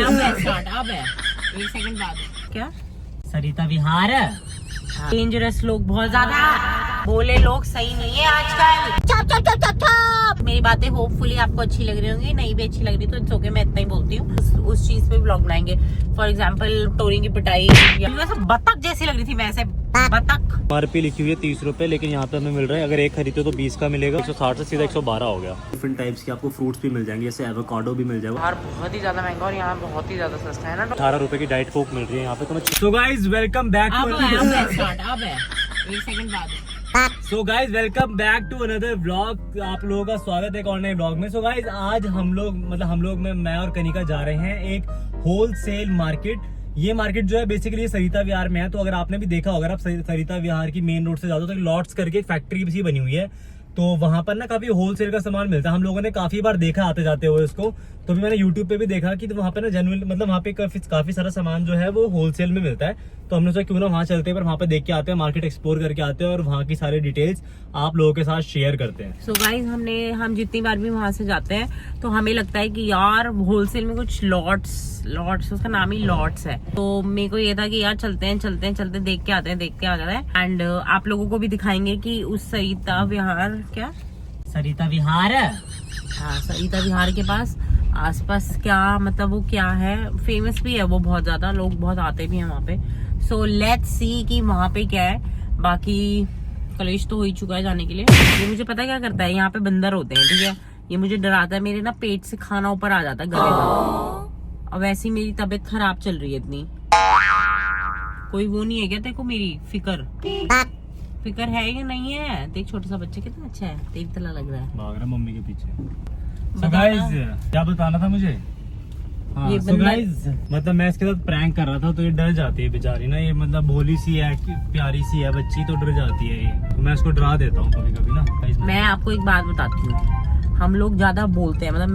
अब है 1 सेकंड बाद क्या सरिता विहार डेंजरस लोग बहुत ज्यादा बोले लोग सही नहीं है आजकल। चप चप चप चप चप। मेरी बातें होपफुली आपको अच्छी लग रही होंगी, नहीं भी अच्छी लग रही तो इट्स ओके, मैं इतना ही बोलती हूँ। उस चीज पे ब्लॉग बनाएंगे। फॉर एग्जाम्पल टोरी की पिटाई या वैसे बतख जैसी लग रही थी, मैं ऐसे बतख। MRP लिखी हुई है 30 रुपए, लेकिन यहाँ पे हमें मिल रहा है अगर एक खरीदो तो 20 का मिलेगा। 160 से सीधा 112 हो गया। डिफरेंट टाइप्स के आपको फ्रूट्स भी मिल जाएंगे, जैसे एवोकाडो भी मिल जाएगा। बाहर बहुत ही ज्यादा महंगा और यहाँ बहुत ही ज्यादा सस्ता है ना। 18 रुपए की डाइट कोक मिल रही है यहाँ पे। तो गाइज वेलकम बैक अब है 1 सेकंड बाद। So guys welcome back to another vlog. आप लोगों का स्वागत है एक और नए व्लॉग में। सो गाइज आज हम लोग में मैं और कनिका जा रहे हैं एक होलसेल मार्केट। ये मार्केट जो है बेसिकली सरिता विहार में है। तो अगर आपने भी देखा होगा, आप सरिता विहार की मेन रोड से जाते हो तो लॉट्स करके एक फैक्ट्री भी बनी हुई है। तो वहां पर ना काफी होलसेल का सामान मिलता है। हम लोगों ने काफी बार देखा आते जाते हुए उसको। तो भी मैंने यूट्यूब पे भी देखा कि तो वहाँ पे ना जेन्युइन मतलब वहाँ पे काफी सारा सामान जो है वो होलसेल में मिलता है। तो हमने सोचा क्यों ना वहाँ चलते हैं, पर वहाँ पे देख के आते हैं, मार्केट एक्सप्लोर करके आते हैं और वहाँ की सारी डिटेल्स आप लोगों के साथ शेयर करते हैं। सो गाइस हम जितनी बार भी वहाँ से जाते हैं तो हमें लगता है कि यार होलसेल में कुछ लॉट्स उसका नाम ही लॉट्स है। तो मेरे को ये था कि यार चलते हैं देख के आते हैं एंड आप लोगों को भी दिखाएंगे कि उस सरिता विहार सरिता विहार के पास आसपास क्या मतलब वो क्या है, फेमस भी है वो बहुत ज्यादा, लोग बहुत आते भी हैं वहाँ पे। सो लेट्स सी कि वहाँ पे क्या है। बाकी कलेश तो हो ही चुका है जाने के लिए। ये मुझे पता क्या करता है, यहाँ पे बंदर होते हैं, ठीक है। ये मुझे डराता है, मेरे ना पेट से खाना ऊपर आ जाता है गले में। अब ऐसी मेरी तबीयत खराब चल रही है इतनी। कोई वो नहीं है क्या तेरे को मेरी फिकर है या नहीं है? देख छोटा सा बच्चा कितना अच्छा है, तेरी तरह लग रहा है, भाग रहा मम्मी के पीछे। So guys, क्या बताना था मुझे? हाँ, so guys, मतलब मैं इसके साथ प्रैंक कर रहा था तो ये डर जाती है बेचारी ना। ये मतलब भोली सी है, प्यारी सी है बच्ची, तो डर जाती है ये। तो मैं इसको डरा देता हूँ कभी कभी ना। मैं आपको एक बात बताती हूँ, हम लोग ज्यादा बोलते हैं, मतलब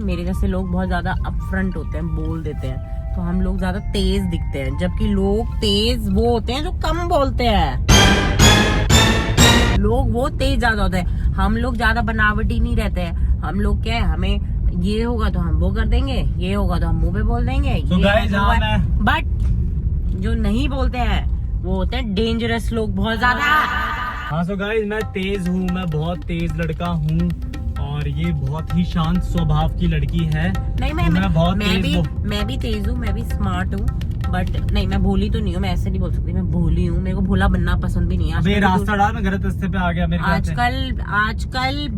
मेरे जैसे लोग बहुत ज्यादा अपफ्रंट होते हैं, बोल देते हैं, तो हम लोग ज्यादा तेज दिखते हैं। जबकि लोग तेज वो होते हैं जो कम बोलते हैं, लोग वो तेज ज्यादा होते हैं। हम लोग ज्यादा बनावटी नहीं रहते हैं। हम लोग क्या है, हमें ये होगा तो हम वो कर देंगे, ये होगा तो हम मुंह पे बोल देंगे। बट जो नहीं बोलते हैं वो होते हैं डेंजरस लोग बहुत ज्यादा। हाँ सो गाइस, मैं तेज हूँ, मैं बहुत तेज लड़का हूँ और ये बहुत ही शांत स्वभाव की लड़की है। नहीं मैं भी तेज हूँ, मैं भी स्मार्ट हूँ, बट नहीं मैं भोली तो नहीं हूँ। मैं ऐसे नहीं बोल सकती मैं भोली हूँ, मेरे को भोला बनना पसंद भी नहीं है। अबे रास्ता डाल, मैं गलत रास्ते पे आ गया मेरे। आजकल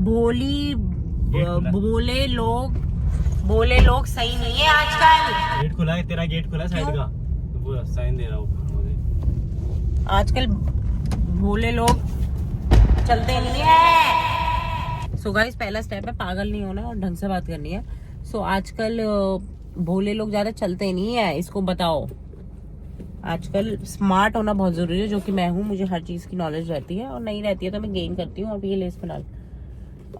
बोले लोग सही नहीं है आजकल। गेट खुला है, तेरा गेट खुला है साइड का, वो साइन दे रहा हूँ मुझे। आजकल भोले लोग चलते नहीं है। सो गाइस पहला स्टेप है पागल नहीं होना और ढंग से बात करनी है। सो आजकल भोले लोग ज्यादा चलते नहीं है, इसको बताओ। आजकल स्मार्ट होना बहुत जरूरी है, जो कि मैं हूँ। मुझे हर चीज की नॉलेज रहती है और नहीं रहती है तो मैं गेन करती हूँ। और ये लेस फिलहाल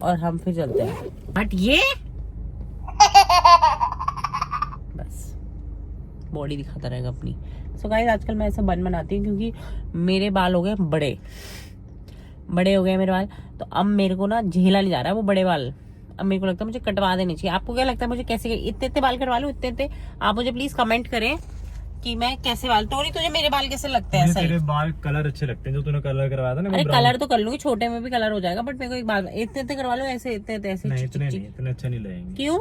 और हम फिर चलते हैं। बट ये बस बॉडी दिखाता रहेगा अपनी। सो गाइस आजकल मैं ऐसा बन बनाती हूँ क्योंकि मेरे बाल हो गए बड़े हो गए मेरे बाल। तो अब मेरे को ना झेला नहीं जा रहा है वो बड़े बाल। अब मेरे को लगता है मुझे कटवा देने चाहिए। आपको क्या लगता है मुझे कैसे इतने बाल कटवा लूं? इतने आप मुझे प्लीज कमेंट करें कि मैं कैसे बाल। टोनी तुझे मेरे बाल कैसे लगते हैं? तेरे बाल कलर अच्छे लगते हैं जो तूने कलर करवाया था ना। अरे कलर तो कर लूंगी, छोटे में भी कलर हो जाएगा, बट मेरे को एक बात, इतने करवा लो ऐसे ऐसे नहीं, इतने अच्छे नहीं लगेंगे। क्यों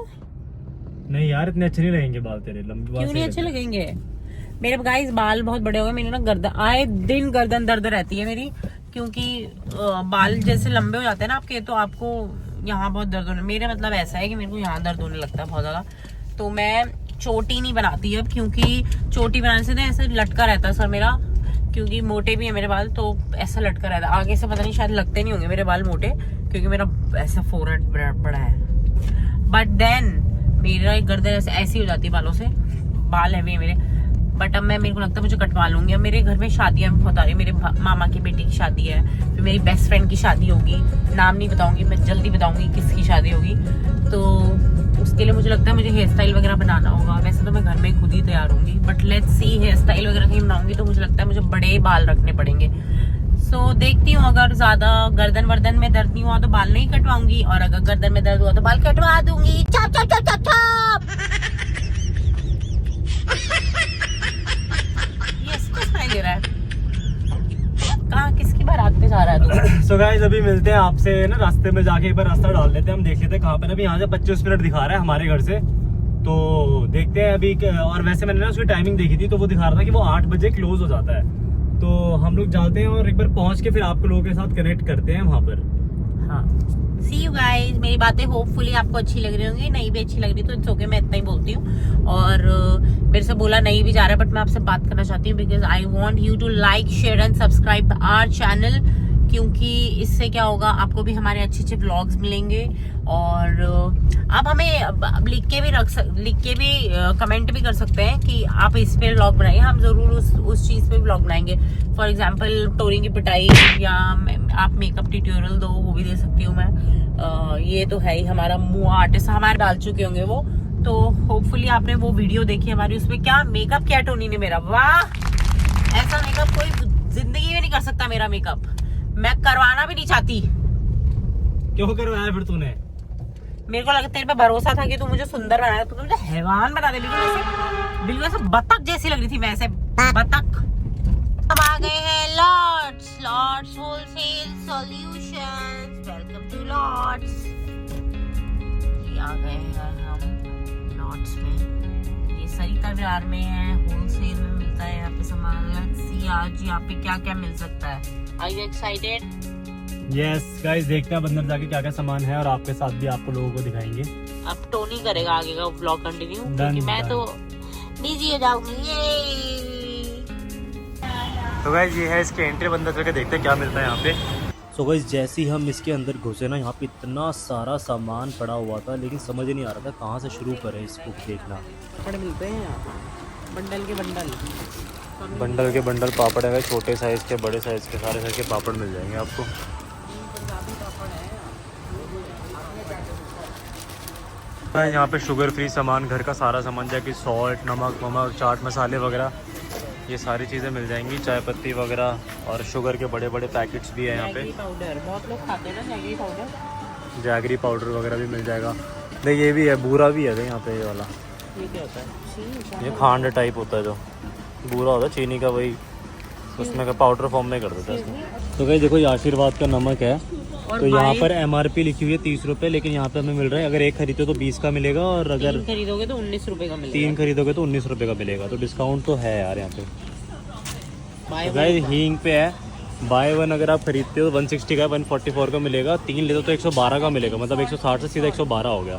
नहीं यार, इतने अच्छे नहीं लगेंगे बाल तेरे, लंबे बाल क्यों नहीं अच्छे लगेंगे? मेरे गाइस बाल बहुत बड़े हो गए, मेरी ना गर्दन दर्द रहती है मेरी, क्योंकि बाल जैसे लंबे हो जाते हैं ना आपके, तो आपको यहाँ बहुत दर्द होने, मेरे मतलब ऐसा है कि मेरे को यहाँ दर्द होने लगता है बहुत ज्यादा। तो मैं चोटी नहीं बनाती अब, क्योंकि चोटी बनाने से ना ऐसे लटका रहता है सर मेरा, क्योंकि मोटे भी है मेरे बाल, तो ऐसा लटका रहता है। आगे से पता नहीं शायद लगते नहीं होंगे मेरे बाल मोटे, क्योंकि मेरा ऐसा फोरहेड बड़ा है। बट देन मेरा गर्दन ऐसी हो जाती है बालों से, बाल हैवी है मेरे। बट अब मेरे को लगता है मुझे कटवा लूंगी। अब मेरे घर में शादियां बहुत आ रही है, मेरे मामा की बेटी की शादी है, फिर मेरी बेस्ट फ्रेंड की शादी होगी, नाम नहीं बताऊंगी, मैं जल्दी बताऊंगी किसकी शादी होगी। तो उसके लिए मुझे लगता है मुझे हेयर स्टाइल वगैरह बनाना होगा। वैसे तो मैं घर में खुद ही तैयार होंगी, but let's see hair style वगैरह कहीं बनाऊंगी तो मुझे लगता है मुझे बड़े बाल रखने पड़ेंगे। सो देखती हूँ, अगर ज्यादा गर्दन में दर्द नहीं हुआ तो बाल नहीं कटवाऊंगी, और अगर गर्दन में दर्द हुआ तो बाल कटवा दूंगी। चप चप चप चप चप। सो गाइस अभी मिलते हैं आपसे ना, रास्ते में जाके एक बार रास्ता डाल लेते हैं, हम देख लेते हैं कहाँ पे ना। अभी यहाँ से 25 मिनट दिखा रहा है हमारे घर से, तो देखते हैं अभी। और वैसे मैंने ना उसकी टाइमिंग देखी थी, तो वो दिखा रहा था कि वो 8 बजे क्लोज हो जाता है। तो हम लोग जाते हैं और एक बार पहुंच के फिर आपको लोगों के साथ कनेक्ट करते हैं वहाँ पर। हाँ, सी यू गाइस। मेरी बातें होपफुली आपको अच्छी लग रही होंगी, नहीं भी अच्छी लग रही तो इट्स ओके, मैं इतना ही बोलती हूँ। और मेरे से बोला नहीं भी जा रहा है, बट मैं आपसे बात करना चाहती हूँ because I want you to like, share and subscribe our channel, क्योंकि इससे क्या होगा, आपको भी हमारे अच्छे अच्छे व्लॉग्स मिलेंगे। और आप हमें लिख के भी कमेंट भी कर सकते हैं कि आप इस पे व्लॉग बनाइए, हम जरूर उस चीज पे व्लॉग बनाएंगे। फॉर एग्जांपल टोनी की पिटाई, या आप मेकअप ट्यूटोरियल दो, वो भी दे सकती हूँ मैं। ये तो है ही, हमारा मुंह आर्टिस्ट हमारे डाल चुके होंगे वो, तो होपफुली आपने वो वीडियो देखी हमारी। उसमें क्या मेकअप किया टोनी ने मेरा, वाह! ऐसा मेकअप कोई जिंदगी में नहीं कर सकता मेरा मेकअप, मैं करवाना भी नहीं चाहती। क्यों करवाया फिर तूने? मेरे को लगा तेरे पे भरोसा था कि तू मुझे सुंदर बनाएगा, तू मुझे हैवान बना दे, बिल्कुल ऐसे बतख जैसी लग रही थी मैं, ऐसे बतख। हम आ गए हैं Lords wholesale solutions. Welcome to Lords. ये आ गए हैं हम लॉर्ड्स में, ये सरिता विहार में है, होलसेल में मिलता है यहाँ पे सामान। लेट्स सी आज यहाँ पे क्या क्या मिल सकता है। Are you excited? Yes guys, देखते हैं अंदर जाके क्या क्या सामान है और आपके साथ भी आपको लोगों को दिखाएंगे। अब टोनी करेगा आगे का व्लॉग कंटिन्यू, Done, क्योंकि मैं done. तो बिजी हो जाऊंगी। तो गाइस ये है इसके एंट्री, अंदर चल के देखते हैं क्या मिलता है यहाँ पे। सो गाइस जैसे ही हम इसके अंदर घुसे ना, यहाँ पे इतना सारा सामान पड़ा हुआ था, लेकिन समझ ही नहीं आ रहा था कहाँ से शुरू करें इसको देखना। पापड़ मिलते हैं यहाँ, बंडल के बंडल पापड़ है, छोटे साइज़ के, बड़े साइज़ के, सारे साइज़ के पापड़ मिल जाएंगे आपको। यहाँ पे शुगर फ्री सामान, घर का सारा सामान, जैसे कि सॉल्ट, नमक, चाट मसाले वगैरह, ये सारी चीज़ें मिल जाएंगी, चाय पत्ती वगैरह, और शुगर के बड़े बड़े पैकेट्स भी हैं यहाँ पे। पाउडर बहुत लोग खाते हैं ना, जैगरी पाउडर, जैगरी पाउडर वगैरह भी मिल जाएगा। नहीं ये भी है, बूरा भी है यहाँ पे, ये वाला। ये क्या होता है? ये खांड टाइप होता है, जो बूरा होता है चीनी का, वही उसमें का पाउडर फॉर्म में कर देता है इसको। तो भाई देखो, ये आशीर्वाद का नमक है, तो यहाँ पर MRP लिखी हुई है 30 रुपये, लेकिन यहाँ पे हमें मिल रहा है, अगर एक खरीदो तो 20 का मिलेगा, और अगर 3 खरीदोगे तो 19 रुपए का मिलेगा। 3 खरीदोगे तो 19 रुपये का मिलेगा, तो डिस्काउंट तो है यार यहाँ पे। बाय गाइस हींग पे है, बाय वन अगर आप खरीदते हो 160 का 144 का मिलेगा, 3 ले दो तो 112 का मिलेगा, मतलब 160 से सीधा 112 हो गया,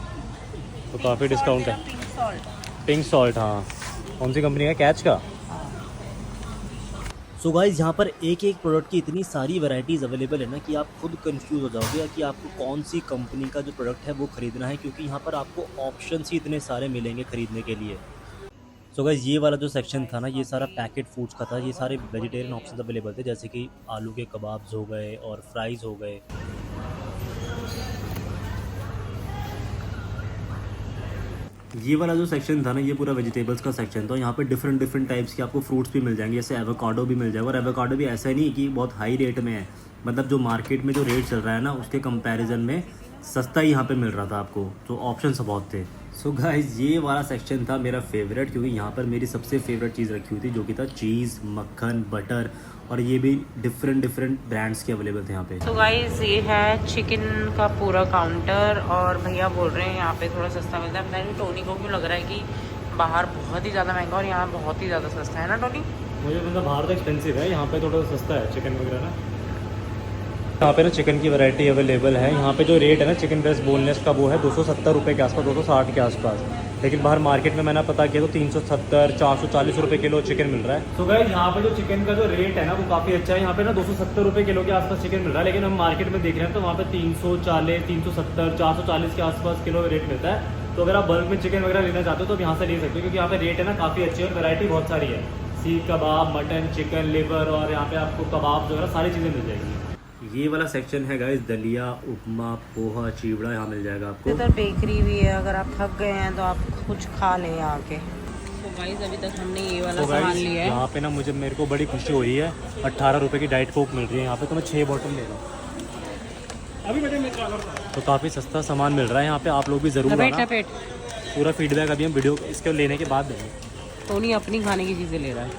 तो काफ़ी डिस्काउंट है। पिंक सॉल्ट, हाँ, कौन सी कंपनी का? कैच का। सो गाइस यहाँ पर एक एक प्रोडक्ट की इतनी सारी वैरायटीज़ अवेलेबल है ना कि आप खुद कंफ्यूज हो जाओगे कि आपको कौन सी कंपनी का जो प्रोडक्ट है वो ख़रीदना है, क्योंकि यहाँ पर आपको ऑप्शंस ही इतने सारे मिलेंगे ख़रीदने के लिए। सो गाइस ये वाला जो सेक्शन था ना, ये सारा पैकेट फूड्स का था, ये सारे वेजिटेरियन ऑप्शन अवेलेबल थे, जैसे कि आलू के कबाब्स हो गए और फ्राइज़ हो गए। ये वाला जो सेक्शन था ना, ये पूरा वेजिटेबल्स का सेक्शन था। यहाँ पे डिफरेंट टाइप्स के आपको फ्रूट्स भी मिल जाएंगे, जैसे एवोकाडो भी मिल जाएगा, और एवोकाडो भी ऐसा नहीं कि बहुत हाई रेट में है, मतलब जो मार्केट में जो रेट चल रहा है ना, उसके कंपैरिजन में सस्ता ही यहाँ पे मिल रहा था आपको, तो ऑप्शंस बहुत थे। सो गाइस ये वाला सेक्शन था मेरा फेवरेट, क्योंकि यहाँ पर मेरी सबसे फेवरेट चीज़ रखी हुई थी, जो कि था चीज़, मक्खन, बटर, और ये भी डिफरेंट ब्रांड्स के अवेलेबल थे यहाँ पे। तो गाइस ये है चिकन का पूरा काउंटर, और भैया बोल रहे हैं यहाँ पे थोड़ा सस्ता मिलता है। मैंने टोनी को क्यों लग रहा है कि बाहर बहुत ही ज़्यादा महंगा और यहाँ बहुत ही ज़्यादा सस्ता है ना टोनी? मुझे मतलब बाहर तो एक्सपेंसिव है, यहाँ पे थोड़ा सस्ता है चिकन वगैरह ना। यहाँ पे ना चिकन की वैरायटी अवेलेबल है। यहाँ पे जो रेट है ना चिकन ब्रेस्ट बोनलेस का, वो है 270 रुपये के आसपास, 260 के आसपास, लेकिन बाहर मार्केट में मैंने पता किया तो 370 440 रुपये किलो चिकन मिल रहा है। तो गाइस यहाँ पे जो चिकन का जो रेट है ना वो काफ़ी अच्छा है। यहाँ पे ना 270 रुपये किलो के आसपास चिकन मिल रहा है, लेकिन हम मार्केट में देख रहे हैं तो वहाँ पे 340 370 440 के आसपास किलो रेट मिलता है। तो अगर आप बल्क में चिकन वगैरह लेना चाहते हो तो आप यहाँ से ले सकते हो, क्योंकि यहाँ पे रेट है ना काफ़ी अच्छी है और वैरायटी बहुत सारी है। सीख कबाब, मटन, चिकन, लिवर, और यहाँ पे आपको कबाब वगैरह सारी चीज़ें मिल जाएगी। ये वाला सेक्शन है गाइस, दलिया, उपमा, पोहा, चिवड़ा यहाँ मिल जाएगा आपको। इधर बेकरी भी है, अगर आप थक गए हैं तो आप कुछ खा लें आके। तो गाइस अभी तक हमने ये वाला सामान लिया है। यहाँ पे ना मेरे को बड़ी खुशी हुई है, 18 रुपये की डाइट कोक मिल रही है यहाँ पे, तो मैं 6 बॉटल ले रहा हूँ अभी। तो काफ़ी सस्ता सामान मिल रहा है यहाँ पे, आप लोग भी ज़रूर आना। पूरा फीडबैक अभी हम वीडियो इसके लेने के बाद देंगे। टोनी अपनी खाने की चीज़ें ले रहा है।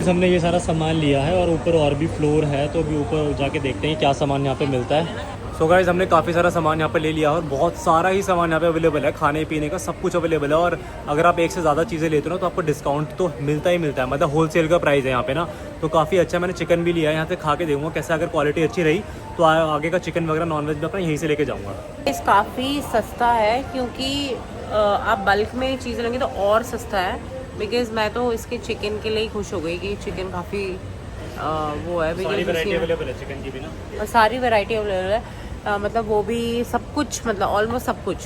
हमने ये सारा सामान लिया है और ऊपर और भी फ्लोर है, तो अभी ऊपर जाके देखते हैं क्या सामान यहाँ पे मिलता है। सो गाइस हमने काफ़ी सारा सामान यहाँ पे ले लिया और बहुत सारा ही सामान यहाँ पे अवेलेबल है, खाने पीने का सब कुछ अवेलेबल है। और अगर आप एक से ज़्यादा चीज़ें लेते हो ना तो आपको डिस्काउंट तो मिलता ही मिलता है, मतलब होलसेल का प्राइस है यहाँ पे ना, तो काफ़ी अच्छा। मैंने चिकन भी लिया है, यहाँ से खा के देखूँगा कैसे, अगर क्वालिटी अच्छी रही तो आगे का चिकन वगैरह नॉनवेज भी अपना यहीं से लेके जाऊँगा। इस काफ़ी सस्ता है क्योंकि आप बल्क में चीज़ें लेंगे तो और सस्ता है। बिकॉज मैं तो इसके चिकन के लिए ही खुश हो गई कि चिकन काफ़ी वो है, सारी वैरायटी अवेलेबल है चिकन की भी ना, और सारी वैरायटी अवेलेबल है। मतलब वो भी सब कुछ, मतलब ऑलमोस्ट सब कुछ।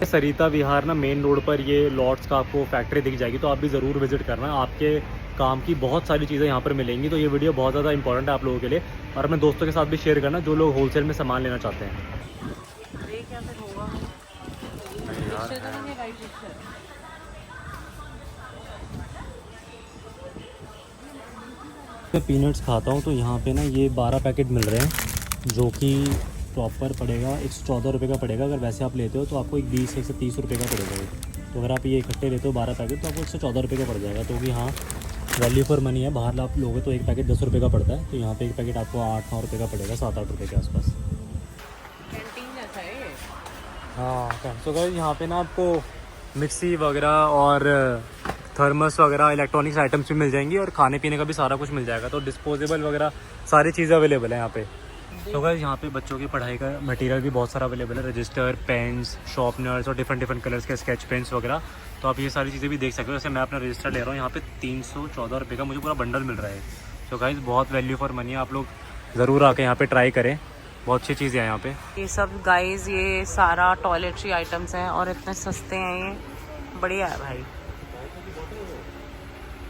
सरिता विहार ना मेन रोड पर ये लॉट्स का आपको फैक्ट्री दिख जाएगी, तो आप भी ज़रूर विजिट करना। आपके काम की बहुत सारी चीज़ें यहाँ पर मिलेंगी, तो ये वीडियो बहुत ज़्यादा इंपॉर्टेंट है आप लोगों के लिए, और अपने दोस्तों के साथ भी शेयर करना जो लोग होलसेल में सामान लेना चाहते हैं। मैं पीनट्स खाता हूँ तो यहाँ पे ना ये 12 पैकेट मिल रहे हैं, जो कि प्रॉपर पड़ेगा 114 रुपये का पड़ेगा। अगर वैसे आप लेते हो तो आपको एक 20 से 30 रुपये का पड़ेगा ये। तो अगर आप ये इकट्ठे लेते हो 12 पैकेट तो आपको 114 रुपये का पड़ जाएगा। तो कि हाँ, वैल्यू फॉर मनी है। बाहर आप लोगे तो एक पैकेट 10 रुपये का पड़ता है, तो यहाँ पे एक पैकेट आपको 8-9 रुपये का पड़ेगा, 7-8 रुपये के आसपास। हाँ, तो गाइस यहाँ पे ना आपको मिक्सी वगैरह और थर्मस वगैरह इलेक्ट्रॉनिक्स आइटम्स भी मिल जाएंगी, और खाने पीने का भी सारा कुछ मिल जाएगा। तो डिस्पोजेबल वगैरह सारी चीज़ें अवेलेबल है यहाँ पे। तो गाइस यहाँ पे बच्चों की पढ़ाई का मटेरियल भी बहुत सारा अवेलेबल है, रजिस्टर, पेन्स, शार्पनर्स और डिफरेंट कलर्स के स्केच पेन्स वगैरह। तो आप ये सारी चीज़ें भी देख सकते हो। जैसे मैं अपना रजिस्टर ले रहा हूँ, यहाँ पे 314 रुपये का मुझे पूरा बंडल मिल रहा है। तो गाइस बहुत वैल्यू फॉर मनी है, आप लोग ज़रूर आके यहाँ पे ट्राई करें, बहुत अच्छी चीज़ें हैं यहाँ पे। ये सब गाइस, ये सारा टॉयलेटरी आइटम्स हैं और इतने सस्ते हैं, ये बढ़िया है भाई।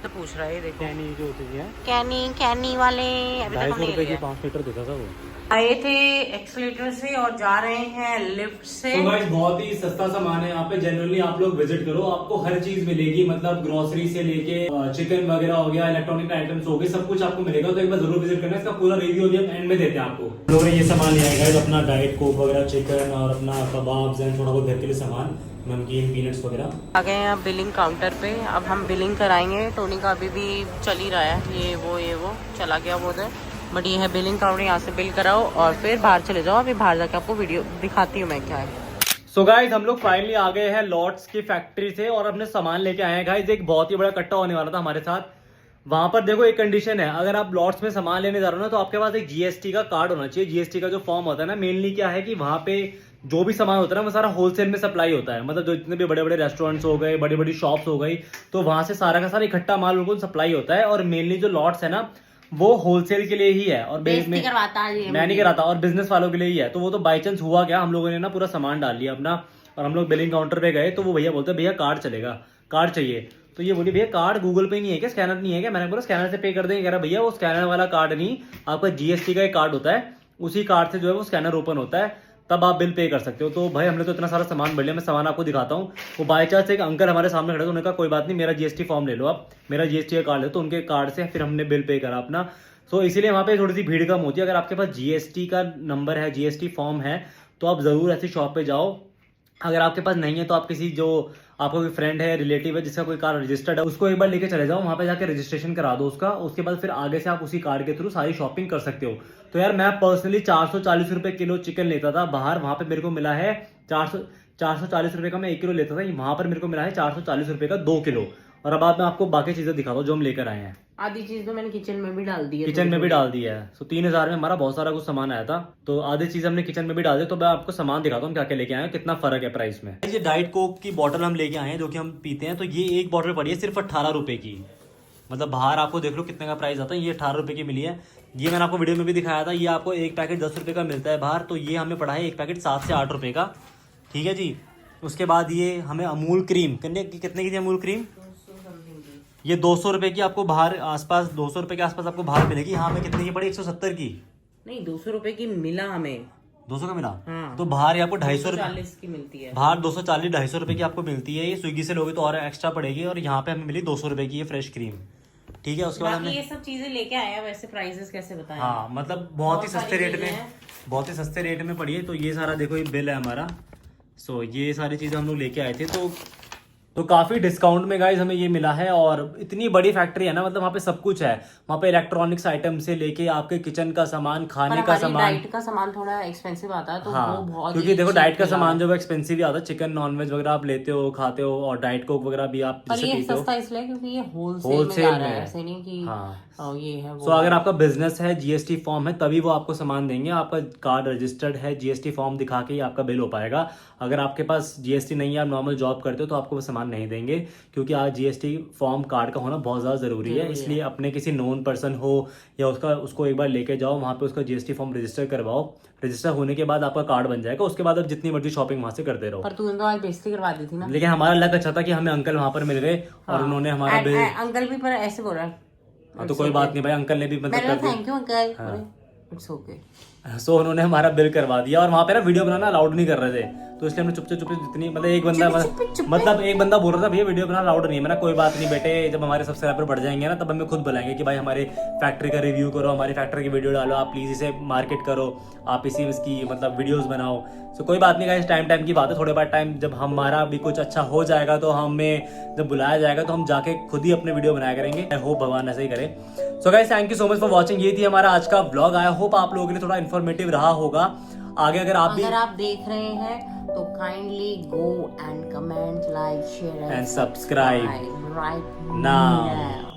तो पूछ रहा है, देखो कैनी जो होती है, कैनी वाले 250 रुपये की 5 लीटर देता था वो। आए थे एक्सलेटर से और जा रहे हैं लिफ्ट से। तो गाइस बहुत ही सस्ता सामान है यहाँ पे, जनरली आप लोग विजिट करो, आपको हर चीज मिलेगी, मतलब ग्रोसरी से लेके चिकन वगैरह हो गया, इलेक्ट्रॉनिक आइटम्स हो गए, सब कुछ आपको मिलेगा। तो एक बार जरूर विजिट करना। इसका पूरा रिव्यू अभी एंड में देते हैं आपको। लोगों ने ये सामान लिया है गाइस, अपना डाइट कोक वगैरह, चिकन और अपना कबाब्स एंड थोड़ा बहुत घर के लिए सामान, नमकीन, पीनट्स वगैरह। आ गए हैं अब बिलिंग काउंटर पे। अब हम बिलिंग कराएंगे। टोनी का अभी भी चल ही रहा है, ये वो चला गया वो उधर, बट ये है बिलिंग काउंटर। यहाँ से बिल कराओ और फिर बाहर चले जाओ। अभी बाहर जाके आपको वीडियो दिखाती हूँ मैं क्या है। सो गाइस हम लोग फाइनली आ गए हैं लॉट्स की फैक्ट्री से और अपने सामान लेके आए हैं। गाइस एक बहुत ही बड़ा कट्टा होने वाला था हमारे साथ। वहां पर देखो एक कंडीशन है, अगर आप लॉट्स में सामान लेने जा रहे हो ना तो आपके पास एक जीएसटी का कार्ड होना चाहिए। जीएसटी का जो फॉर्म होता है ना, मेनली क्या है कि वहां पे जो भी सामान होता है ना वो सारा होलसेल में सप्लाई होता है। मतलब जो जितने भी बड़े बड़े रेस्टोरेंट्स हो गए, बड़ी बड़ी शॉप्स हो गई, तो वहां से सारा का सारा इकट्ठा माल उनको सप्लाई होता है। और मेनली जो लॉट्स है ना वो होलसेल के लिए ही है, और मैं नहीं कराता, और बिजनेस वालों के लिए ही है। तो वो तो बाई चांस हुआ क्या, हम लोगों ने ना पूरा सामान डाल लिया अपना, और हम लोग बिलिंग काउंटर पे गए तो वो भैया बोलते भैया कार्ड चलेगा, कार्ड चाहिए। तो ये बोली भैया कार्ड गूगल पे नहीं है क्या, स्कैनर नहीं है क्या? मैंने बोला स्कैनर से पे कर देंगे। कह रहा भैया वो स्कैनर वाला कार्ड नहीं, आपका जीएसटी का एक कार्ड होता है, उसी कार्ड से जो है वो स्कैनर ओपन होता है, तब आप बिल पे कर सकते हो। तो भाई हमने तो इतना सारा सामान भर लिया, मैं सामान आपको दिखाता हूँ। वो बाई चांस एक अंकल हमारे सामने खड़े थे, उन्होंने कहा कोई बात नहीं, मेरा जीएसटी फॉर्म ले लो आप, मेरा जीएसटी का कार्ड है। तो उनके कार्ड से फिर हमने बिल पे करा अपना। तो इसीलिए वहाँ पे थोड़ी सी भीड़ कम होती है। अगर आपके पास जीएसटी का नंबर है, जीएसटी फॉर्म है, तो आप जरूर ऐसी शॉप पे जाओ। अगर आपके पास नहीं है तो आप किसी जो आपका कोई फ्रेंड है, रिलेटिव है जिसका कोई कार रजिस्टर्ड है, उसको एक बार लेके चले जाओ, वहां पे जाके रजिस्ट्रेशन करा दो उसका। उसके बाद फिर आगे से आप उसी कार्ड के थ्रू सारी शॉपिंग कर सकते हो। तो यार मैं पर्सनली 440 रुपए किलो चिकन लेता था बाहर, वहां पे मेरे को मिला है 440 रुपए का मैं 1 किलो लेता था, वहां पर मेरे को मिला है 440 रुपए का 2 किलो। और अब मैं आपको बाकी चीजें दिखाता हूँ जो हम लेकर आए हैं। आधी चीज तो मैंने किचन में भी डाल दी है, किचन में भी डाल दिया है। तो 3000 में हमारा बहुत सारा कुछ सामान आया था, तो आधी चीज हमने किचन में भी डाल दी। तो मैं आपको सामान दिखाता हूँ क्या क्या लेके आए हैं, कितना फर्क है प्राइस में। ये डाइट कोक की बोतल हम लेके आए हैं जो कि हम पीते हैं। तो ये एक बोतल पड़ी है सिर्फ 18 रुपए की, मतलब बाहर आपको देख लो कितने का प्राइस आता है। ये 18 रुपए की मिली है। ये मैंने आपको वीडियो में भी दिखाया था, ये आपको एक पैकेट 10 रुपए का मिलता है बाहर। तो ये हमें पड़ा है एक पैकेट 7 से 8 रुपए का, ठीक है जी। उसके बाद ये हमें अमूल क्रीम, कितने की थी अमूल क्रीम? ये 200 रुपए की आपको बाहर आसपास, 200 रुपए के आसपास आपको बाहर मिलेगी। यहाँ में कितने की पड़ी? 170 की नहीं, 200 रुपए की मिला हमें। 200 का मिला? हाँ। तो बाहर आपको 240 की मिलती है, बाहर 240-250 रुपए की आपको मिलती है। ये स्विगी से लोगे तो और एक्स्ट्रा पड़ेगी। और यहाँ पे हमें मिली 200 रुपए की ये फ्रेश क्रीम, ठीक है। उसके बाद हमने ये सब चीजें लेके आए हैं। वैसे प्राइसेस कैसे बताएं? हाँ, मतलब बहुत ही सस्ते रेट में, बहुत ही सस्ते रेट में पड़ी है। तो ये सारा देखो ये बिल है हमारा। सो ये सारी चीजें हम लोग लेके आए थे। तो तो काफी डिस्काउंट में गाइज हमें ये मिला है, और इतनी बड़ी फैक्ट्री है ना, मतलब वहाँ पे सब कुछ है। वहाँ पे इलेक्ट्रॉनिक्स आइटम से लेके आपके किचन का सामान, पर खाने का हमारी सामान। डाइट का सामान थोड़ा एक्सपेंसिव आता है, तो हाँ, वो बहुत क्योंकि देखो cheap डाइट का मिला सामान है। जो है एक्सपेंसिव ही आता है। चिकन नॉनवेज वगैरह आप लेते हो, खाते हो, और डाइट कोक वगैरह भी आप पर जैसे ये पीते हो। सस्ता इसलिए क्योंकि ये होलसेल में होलसेल जा रहा में है, है। ऐसे नहीं कि हाँ। ये है वो सो अगर है। आपका बिजनेस है, जीएसटी फॉर्म है, तभी वो आपको सामान देंगे। आपका कार्ड रजिस्टर्ड है, जीएसटी फॉर्म दिखा के ही आपका बिल हो पाएगा। अगर आपके पास जीएसटी नहीं है, आप नॉर्मल जॉब करते हो, तो आपको वो सामान नहीं देंगे, क्योंकि आज जीएसटी फॉर्म कार्ड का होना बहुत ज़्यादा ज़रूरी है। इसलिए अपने किसी नोन पर्सन हो या उसको एक बार लेके जाओ, वहाँ पे उसका जीएसटी फॉर्म रजिस्टर करवाओ। रजिस्टर होने के बाद आपका कार्ड बन जाएगा, उसके बाद आप जितनी मर्जी शॉपिंग वहाँ से करते रहो। पर तूने तो आज बेइज्जती करवा दी थी ना। लेकिन हमारा लक अच्छा था कि हमें अंकल वहाँ पर मिल गए, और उन्होंने हमारा बिल। अंकल भी पर ऐसे बोल रहा है। हाँ, तो कोई बात नहीं भाई, अंकल ने भी मतलब कर दिया। Thank you uncle. It's okay. So उन्होंने हमारा बिल करवा दिया, और वहाँ पे ना वीडियो बनाना अलाउड नहीं कर रहे थे, तो इसलिए हमने चुपचाप चुपचाप जितनी मतलब एक बंदा बोल रहा था भैया वीडियो बनाना अलाउड नहीं है। मैंने कोई बात नहीं बेटे, जब हमारे सब्सक्राइबर बढ़ जाएंगे ना, तब हमें खुद बुलाएंगे कि भाई हमारे फैक्ट्री का रिव्यू करो, हमारी फैक्ट्री की वीडियो डालो, आप प्लीज इसे मार्केट करो, आप इसकी मतलब वीडियोस बनाओ। सो कोई बात नहीं गाइस, टाइम की बात है। थोड़े बाद टाइम जब हमारा भी कुछ अच्छा हो जाएगा, तो हमें जब बुलाया जाएगा, तो हम जाके खुद ही अपने वीडियो बनाया करेंगे। आई होप भगवान ऐसे ही करे। So guys, thank you so much for watching. ये थी हमारा आज का व्लॉग। आई होप आप लोगों के लिए थोड़ा इन्फॉर्मेटिव रहा होगा। आगे अगर आप देख रहे हैं तो kindly go and comment, like, share and subscribe right now.